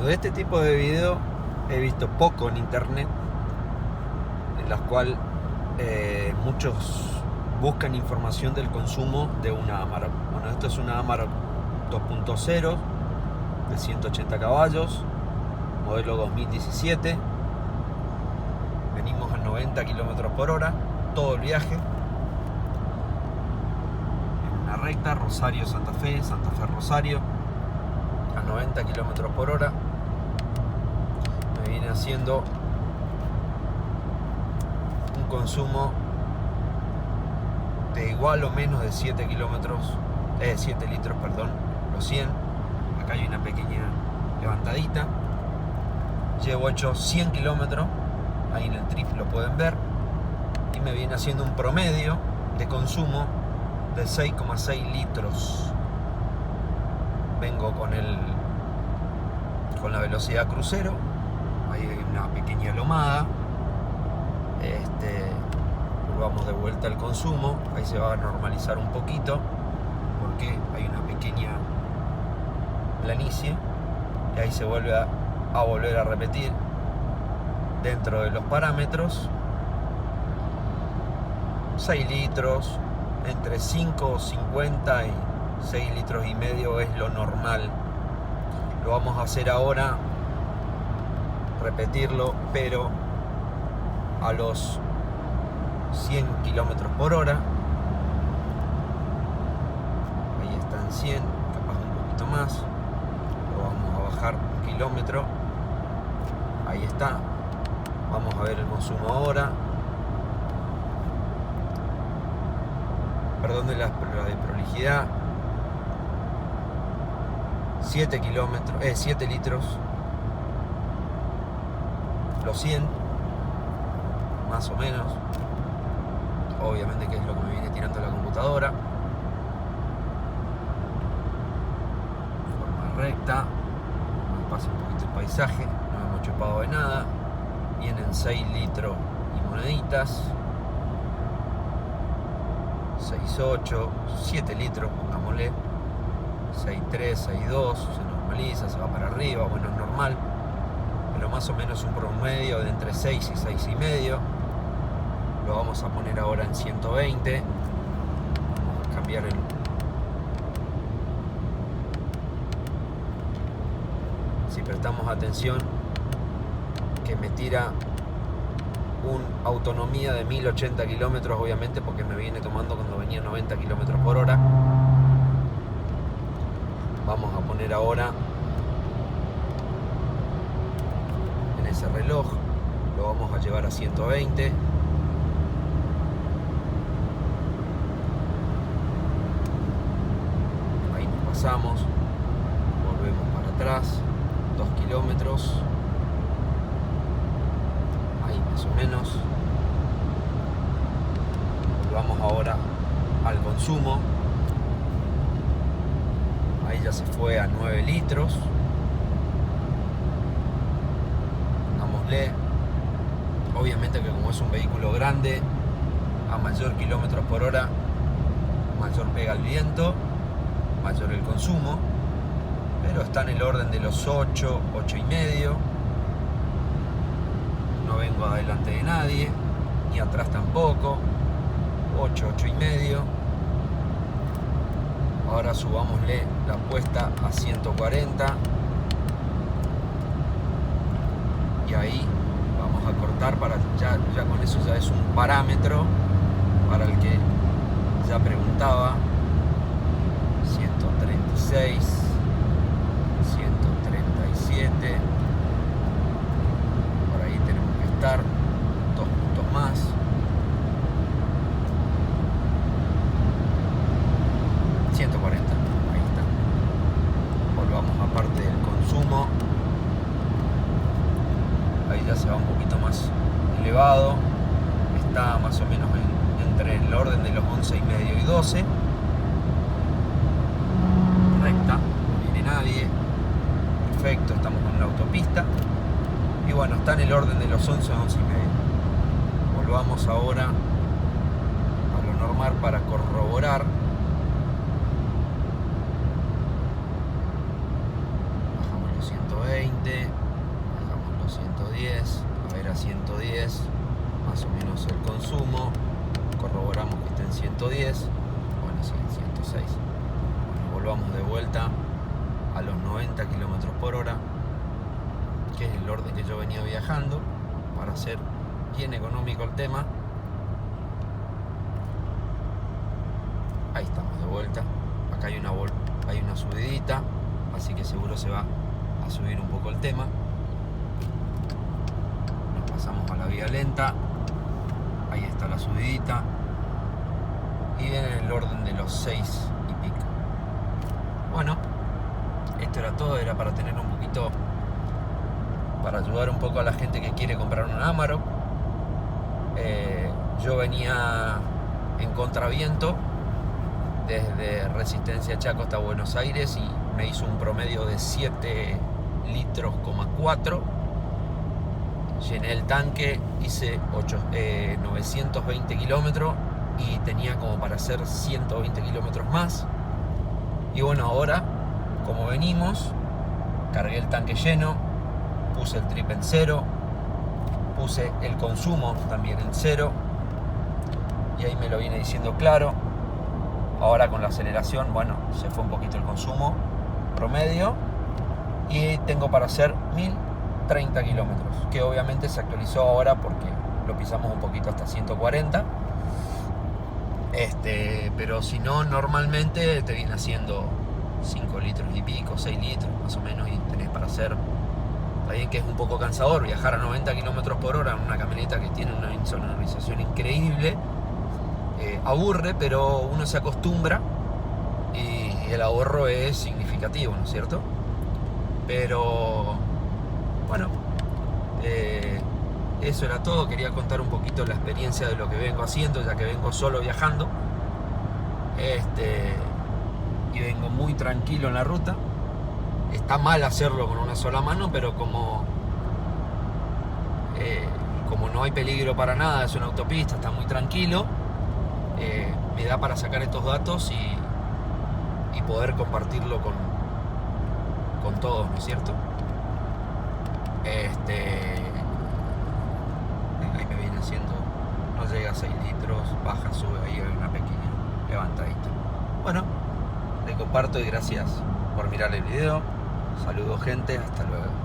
De este tipo de video he visto poco en internet, en las cuales muchos buscan información del consumo de una Amarok. Bueno, esto es una Amarok 2.0 de 180 caballos, modelo 2017. Venimos a 90 km por hora, todo el viaje. En una recta, Rosario-Santa Fe, Santa Fe-Rosario, a 90 km por hora. Me viene haciendo un consumo de igual o menos de 7 litros, los 100. Acá hay una pequeña levantadita. Llevo hecho 100 kilómetros, ahí en el trip lo pueden ver, y me viene haciendo un promedio de consumo de 6,6 litros. Vengo con la velocidad crucero, ahí hay una pequeña lomada. Volvamos de vuelta al consumo, ahí se va a normalizar un poquito porque hay una pequeña planicie, y ahí se vuelve a volver a repetir dentro de los parámetros. 6 litros, entre 5,50 y 6 litros y medio es lo normal. Lo vamos a hacer ahora, repetirlo, pero a los 100 kilómetros por hora. Ahí está en 100, capaz un poquito más. Lo vamos a bajar un kilómetro. Ahí está. Vamos a ver el consumo ahora. Perdón de la de prolijidad. 7 litros. Los 100, más o menos. Obviamente que es lo que me viene tirando la computadora. Forma recta. Me pasa un poquito el paisaje. No hemos chupado de nada. Vienen 6 litros y moneditas. 6,8, 7 litros, pongámosle. 6,3, 6,2. Se normaliza, se va para arriba. Bueno, es normal. Pero más o menos un promedio de entre 6 y 6,5. Lo vamos a poner ahora en 120. Vamos a cambiar si prestamos atención, que me tira una autonomía de 1080 kilómetros, obviamente porque me viene tomando cuando venía 90 kilómetros por hora. Vamos a poner ahora en ese reloj, lo vamos a llevar a 120. Ahí nos pasamos, volvemos para atrás, 2 kilómetros, ahí más o menos. Volvamos ahora al consumo. Ahí ya se fue a 9 litros. Pongámosle, obviamente que como es un vehículo grande, a mayor kilómetros por hora, mayor pega el viento, mayor el consumo, pero está en el orden de los 8, 8,5. No vengo adelante de nadie, ni atrás tampoco. 8, 8,5. Ahora subámosle la puesta a 140. Y ahí vamos a cortar para ya con eso ya es un parámetro para el que ya preguntaba. 136, 137. Por ahí tenemos que estar 2 puntos más. 140, ahí está. Volvamos a parte del consumo. Ahí ya se va un poquito más elevado. Está más o menos entre el orden de los 11,5 y 12. Recta, no viene nadie. Perfecto, estamos en una autopista. Y bueno, está en el orden de los 11, 11,5. Volvamos ahora a lo normal para corroborar. Bajamos los 120. 120, dejamos los 110, a ver a 110, más o menos el consumo, corroboramos que está en 110, bueno, sí, en 106. Bueno, volvamos de vuelta a los 90 km por hora, que es el orden que yo venía viajando, para hacer bien económico el tema. Ahí estamos de vuelta. Acá hay una subidita, así que seguro se va a subir un poco el tema. Nos pasamos a la vía lenta. Ahí está la subidita. Y viene el orden de los 6 y pico. Bueno, esto era todo. Era para tener un poquito, para ayudar un poco a la gente que quiere comprar un Amarok. Yo venía en contraviento desde Resistencia Chaco hasta Buenos Aires y me hizo un promedio de 7 litros, 4. Llené el tanque, hice 920 kilómetros y tenía como para hacer 120 kilómetros más. Y bueno, ahora, como venimos, cargué el tanque lleno, puse el trip en 0, puse el consumo también en 0, y ahí me lo viene diciendo claro. Ahora con la aceleración, bueno, se fue un poquito el consumo promedio y tengo para hacer 1030 kilómetros, que obviamente se actualizó ahora porque lo pisamos un poquito hasta 140. Pero si no, normalmente te viene haciendo 5 litros y pico, 6 litros más o menos, y tenés para hacer. También que es un poco cansador viajar a 90 kilómetros por hora en una camioneta que tiene una insonorización increíble. Aburre, pero uno se acostumbra y el ahorro es significativo, ¿no es cierto? Pero bueno, eso era todo. Quería contar un poquito la experiencia de lo que vengo haciendo, ya que vengo solo viajando, y vengo muy tranquilo en la ruta. Está mal hacerlo con una sola mano, pero como no hay peligro para nada, es una autopista, está muy tranquilo, me da para sacar estos datos y poder compartirlo con todos, ¿no es cierto? Ahí me viene haciendo, no llega a 6 litros, baja, sube, ahí hay una pequeña levantadita. Bueno, le comparto y gracias por mirar el video. Saludos gente, hasta luego.